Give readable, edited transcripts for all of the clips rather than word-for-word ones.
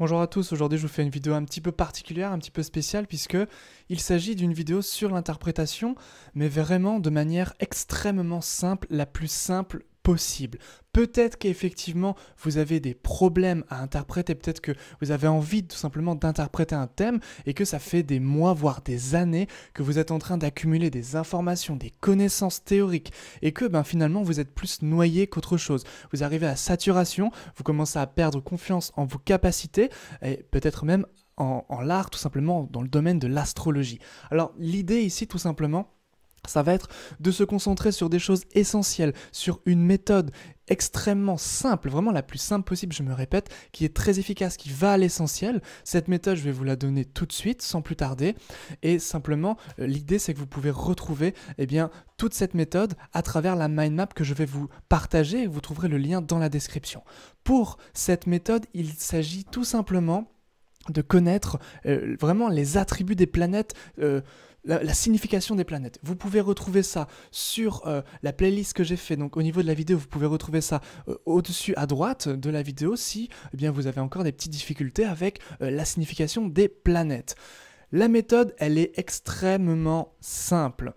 Bonjour à tous, aujourd'hui je vous fais une vidéo un petit peu particulière, un petit peu spéciale puisque il s'agit d'une vidéo sur l'interprétation mais vraiment de manière extrêmement simple, la plus simple possible. Peut-être qu'effectivement vous avez des problèmes à interpréter, peut-être que vous avez envie tout simplement d'interpréter un thème et que ça fait des mois voire des années que vous êtes en train d'accumuler des informations, des connaissances théoriques et que finalement vous êtes plus noyé qu'autre chose. Vous arrivez à saturation, vous commencez à perdre confiance en vos capacités et peut-être même en l'art, tout simplement dans le domaine de l'astrologie. Alors l'idée ici tout simplement, ça va être de se concentrer sur des choses essentielles, sur une méthode extrêmement simple, vraiment la plus simple possible, je me répète, qui est très efficace, qui va à l'essentiel. Cette méthode, je vais vous la donner tout de suite, sans plus tarder. Et simplement, l'idée, c'est que vous pouvez retrouver toute cette méthode à travers la mind map que je vais vous partager et vous trouverez le lien dans la description. Pour cette méthode, il s'agit tout simplement de connaître vraiment les attributs des planètes, la signification des planètes. Vous pouvez retrouver ça sur la playlist que j'ai fait. Donc au niveau de la vidéo, vous pouvez retrouver ça au-dessus à droite de la vidéo si vous avez encore des petites difficultés avec la signification des planètes. La méthode, elle est extrêmement simple.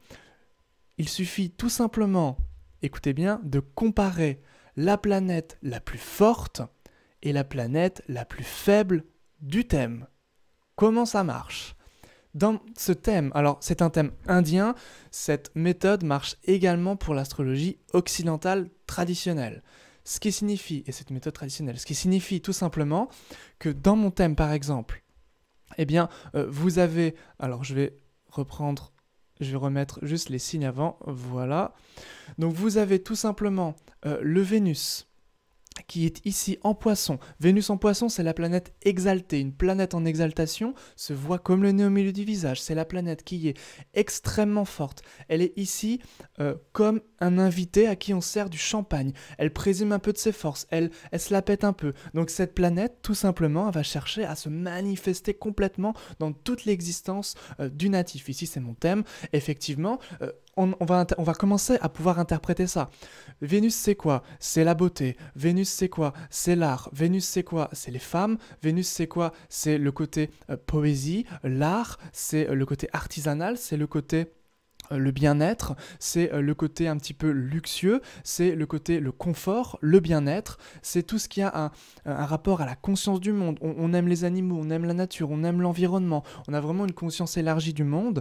Il suffit tout simplement, écoutez bien, de comparer la planète la plus forte et la planète la plus faible du thème. Comment ça marche ? Dans ce thème, alors c'est un thème indien, cette méthode marche également pour l'astrologie occidentale traditionnelle. Ce qui signifie, et cette méthode traditionnelle, ce qui signifie tout simplement que dans mon thème par exemple, vous avez, alors je vais remettre juste les signes avant, voilà. Donc vous avez tout simplement le Vénus, qui est ici en Poisson. Vénus en Poisson, c'est la planète exaltée. Une planète en exaltation se voit comme le nez au milieu du visage. C'est la planète qui est extrêmement forte. Elle est ici comme un invité à qui on sert du champagne. Elle présume un peu de ses forces. Elle se la pète un peu. Donc cette planète, tout simplement, elle va chercher à se manifester complètement dans toute l'existence du natif. Ici, c'est mon thème. Effectivement, on va commencer à pouvoir interpréter ça. Vénus, c'est quoi? C'est la beauté. Vénus, c'est quoi? C'est l'art. Vénus, c'est quoi? C'est les femmes. Vénus, c'est quoi? C'est le côté poésie, l'art, c'est le côté artisanal, c'est le côté le bien-être, c'est le côté un petit peu luxueux, c'est le côté le confort, le bien-être, c'est tout ce qui a un rapport à la conscience du monde. On aime les animaux, on aime la nature, on aime l'environnement, on a vraiment une conscience élargie du monde,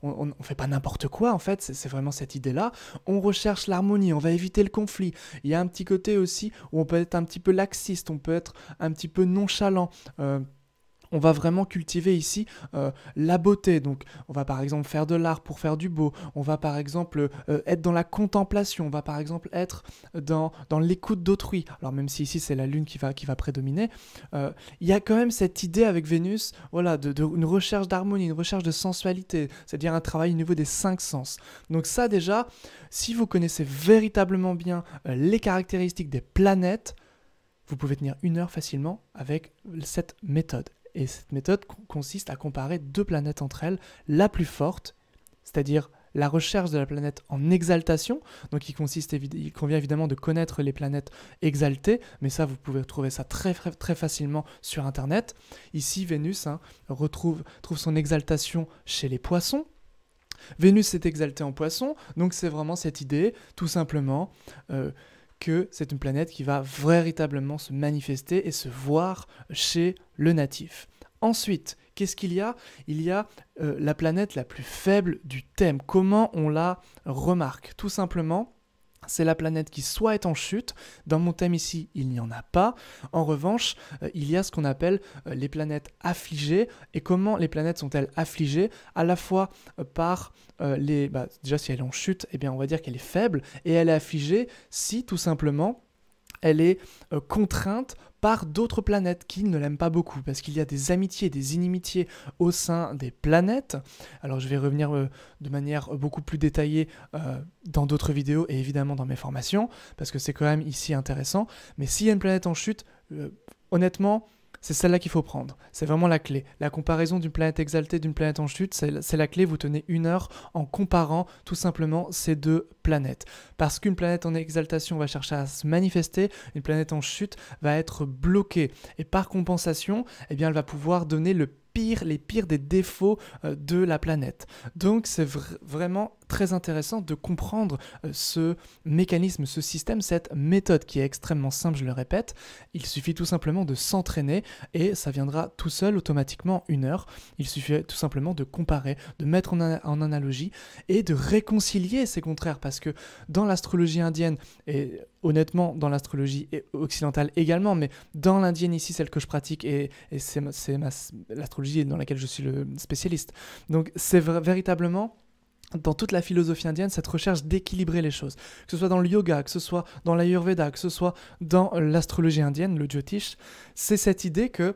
on fait pas n'importe quoi en fait, c'est vraiment cette idée-là. On recherche l'harmonie, on va éviter le conflit. Il y a un petit côté aussi où on peut être un petit peu laxiste, on peut être un petit peu nonchalant, on va vraiment cultiver ici la beauté. Donc on va par exemple faire de l'art pour faire du beau, on va par exemple être dans la contemplation, on va par exemple être dans l'écoute d'autrui. Alors même si ici c'est la lune qui va prédominer, il y a quand même cette idée avec Vénus, voilà, une recherche d'harmonie, une recherche de sensualité, c'est-à-dire un travail au niveau des 5 sens. Donc ça déjà, si vous connaissez véritablement bien les caractéristiques des planètes, vous pouvez tenir 1 heure facilement avec cette méthode. Et cette méthode consiste à comparer 2 planètes entre elles, la plus forte, c'est-à-dire la recherche de la planète en exaltation, donc il convient évidemment de connaître les planètes exaltées, mais ça vous pouvez trouver ça très facilement sur internet. Ici Vénus trouve son exaltation chez les poissons. Vénus est exaltée en poisson, donc c'est vraiment cette idée, tout simplement, que c'est une planète qui va véritablement se manifester et se voir chez le natif. Ensuite, qu'est-ce qu'il y a? Il y a la planète la plus faible du thème. Comment on la remarque? Tout simplement, c'est la planète qui soit est en chute. Dans mon thème ici, il n'y en a pas. En revanche, il y a ce qu'on appelle les planètes affligées. Et comment les planètes sont-elles affligées? À la fois par déjà si elle est en chute, on va dire qu'elle est faible. Et elle est affligée si tout simplement elle est contrainte par d'autres planètes qui ne l'aiment pas beaucoup, parce qu'il y a des amitiés, des inimitiés au sein des planètes. Alors je vais revenir de manière beaucoup plus détaillée dans d'autres vidéos et évidemment dans mes formations, parce que c'est quand même ici intéressant. Mais s'il y a une planète en chute, honnêtement, c'est celle-là qu'il faut prendre. C'est vraiment la clé. La comparaison d'une planète exaltée d'une planète en chute, c'est la clé. Vous tenez 1 heure en comparant tout simplement ces deux planètes. Parce qu'une planète en exaltation va chercher à se manifester, une planète en chute va être bloquée. Et par compensation, eh bien, elle va pouvoir donner les pires des défauts de la planète. Donc c'est vraiment très intéressant de comprendre ce mécanisme, ce système, cette méthode qui est extrêmement simple, je le répète. Il suffit tout simplement de s'entraîner et ça viendra tout seul automatiquement 1 heure. Il suffit tout simplement de comparer, de mettre en analogie et de réconcilier ces contraires parce que dans l'astrologie indienne et honnêtement dans l'astrologie occidentale également, mais dans l'indienne ici, celle que je pratique et c'est l'astrologie dans laquelle je suis le spécialiste. Donc c'est véritablement dans toute la philosophie indienne, cette recherche d'équilibrer les choses. Que ce soit dans le yoga, que ce soit dans l'ayurveda, que ce soit dans l'astrologie indienne, le Jyotish, c'est cette idée que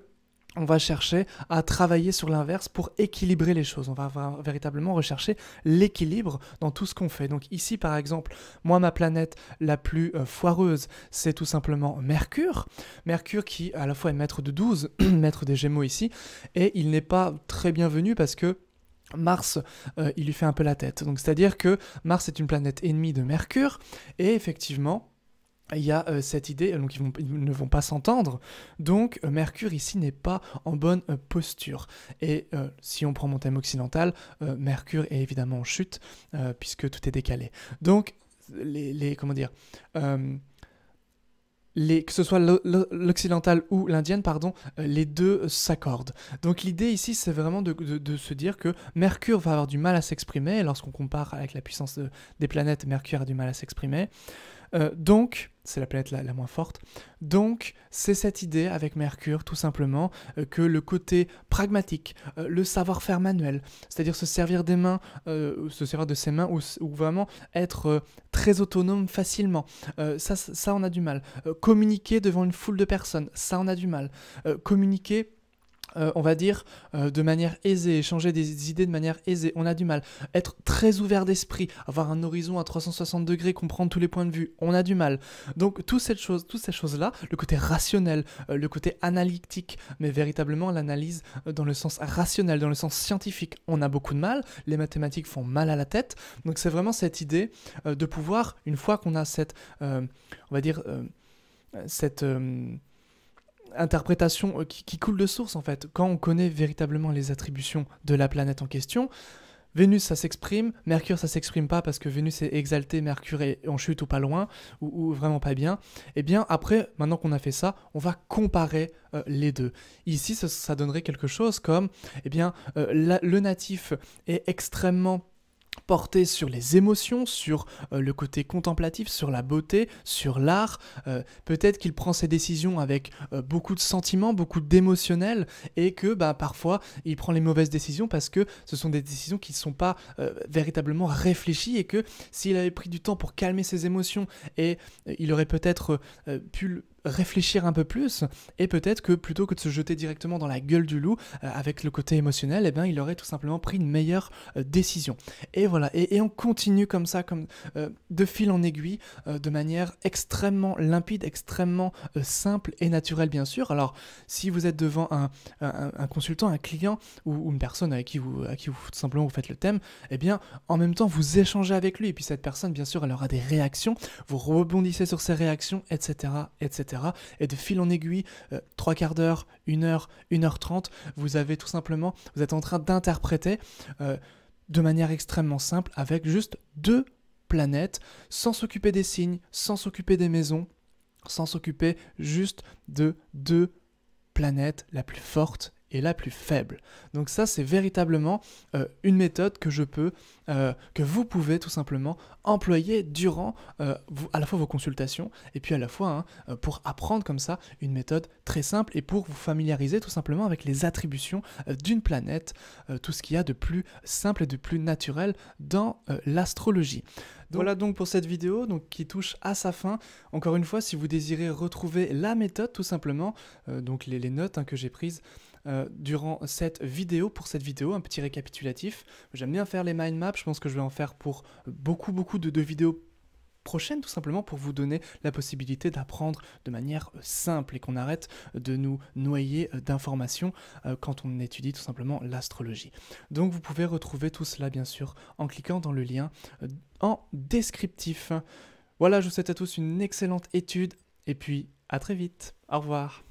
on va chercher à travailler sur l'inverse pour équilibrer les choses. On va véritablement rechercher l'équilibre dans tout ce qu'on fait. Donc ici, par exemple, moi, ma planète la plus foireuse, c'est tout simplement Mercure. Mercure qui, à la fois, est maître de 12, maître des Gémeaux ici, et il n'est pas très bienvenu parce que Mars, il lui fait un peu la tête. Donc c'est-à-dire que Mars est une planète ennemie de Mercure, et effectivement, il y a cette idée, donc ils ne vont pas s'entendre, donc Mercure ici n'est pas en bonne posture. Et si on prend mon thème occidental, Mercure est évidemment en chute, puisque tout est décalé. Donc, comment dire, que ce soit l'occidental ou l'indienne, pardon, les deux s'accordent. Donc l'idée ici, c'est vraiment de se dire que Mercure va avoir du mal à s'exprimer, et lorsqu'on compare avec la puissance des planètes, Mercure a du mal à s'exprimer. Donc, c'est la planète la moins forte. Donc, c'est cette idée avec Mercure, tout simplement, que le côté pragmatique, le savoir-faire manuel, c'est-à-dire se servir des mains, se servir de ses mains, ou vraiment être très autonome facilement. Ça, on a du mal. Communiquer devant une foule de personnes, ça, on a du mal. Communiquer on va dire, de manière aisée, échanger des idées de manière aisée, on a du mal. Être très ouvert d'esprit, avoir un horizon à 360 degrés, comprendre tous les points de vue, on a du mal. Donc toutes ces choses-là, le côté rationnel, le côté analytique, mais véritablement l'analyse dans le sens rationnel, dans le sens scientifique, on a beaucoup de mal. Les mathématiques font mal à la tête. Donc c'est vraiment cette idée de pouvoir, une fois qu'on a cette, on va dire, cette interprétation qui coule de source en fait. Quand on connaît véritablement les attributions de la planète en question, Vénus ça s'exprime, Mercure ça s'exprime pas parce que Vénus est exaltée, Mercure est en chute ou pas loin, ou vraiment pas bien. Et bien après, maintenant qu'on a fait ça, on va comparer les deux. Ici ça donnerait quelque chose comme, eh bien, le natif est extrêmement porté sur les émotions, sur le côté contemplatif, sur la beauté, sur l'art. Peut-être qu'il prend ses décisions avec beaucoup de sentiments, beaucoup d'émotionnel, et que parfois il prend les mauvaises décisions parce que ce sont des décisions qui ne sont pas véritablement réfléchies, et que s'il avait pris du temps pour calmer ses émotions, et il aurait peut-être pu réfléchir un peu plus, et peut-être que plutôt que de se jeter directement dans la gueule du loup avec le côté émotionnel, eh bien, il aurait tout simplement pris une meilleure décision. Et voilà, et on continue comme ça, de fil en aiguille, de manière extrêmement limpide, extrêmement simple et naturelle bien sûr. Alors si vous êtes devant un consultant, un client ou une personne avec qui vous tout simplement vous faites le thème, eh bien en même temps vous échangez avec lui, et puis cette personne bien sûr elle aura des réactions, vous rebondissez sur ses réactions, etc. etc. Et de fil en aiguille, 3/4 d'heure, 1 heure, 1h30, vous êtes en train d'interpréter de manière extrêmement simple avec juste 2 planètes, sans s'occuper des signes, sans s'occuper des maisons, sans s'occuper juste de 2 planètes, la plus forte et la plus faible. Donc ça, c'est véritablement une méthode que vous pouvez tout simplement employer durant à la fois vos consultations, et puis à la fois pour apprendre comme ça une méthode très simple, et pour vous familiariser tout simplement avec les attributions d'une planète, tout ce qu'il y a de plus simple et de plus naturel dans l'astrologie. Voilà donc pour cette vidéo qui touche à sa fin. Encore une fois, si vous désirez retrouver la méthode tout simplement, donc les notes que j'ai prises durant cette vidéo, un petit récapitulatif. J'aime bien faire les mind maps, je pense que je vais en faire pour beaucoup de vidéos prochaine, tout simplement pour vous donner la possibilité d'apprendre de manière simple et qu'on arrête de nous noyer d'informations quand on étudie tout simplement l'astrologie. Donc vous pouvez retrouver tout cela bien sûr en cliquant dans le lien en descriptif. Voilà, je vous souhaite à tous une excellente étude et puis à très vite. Au revoir.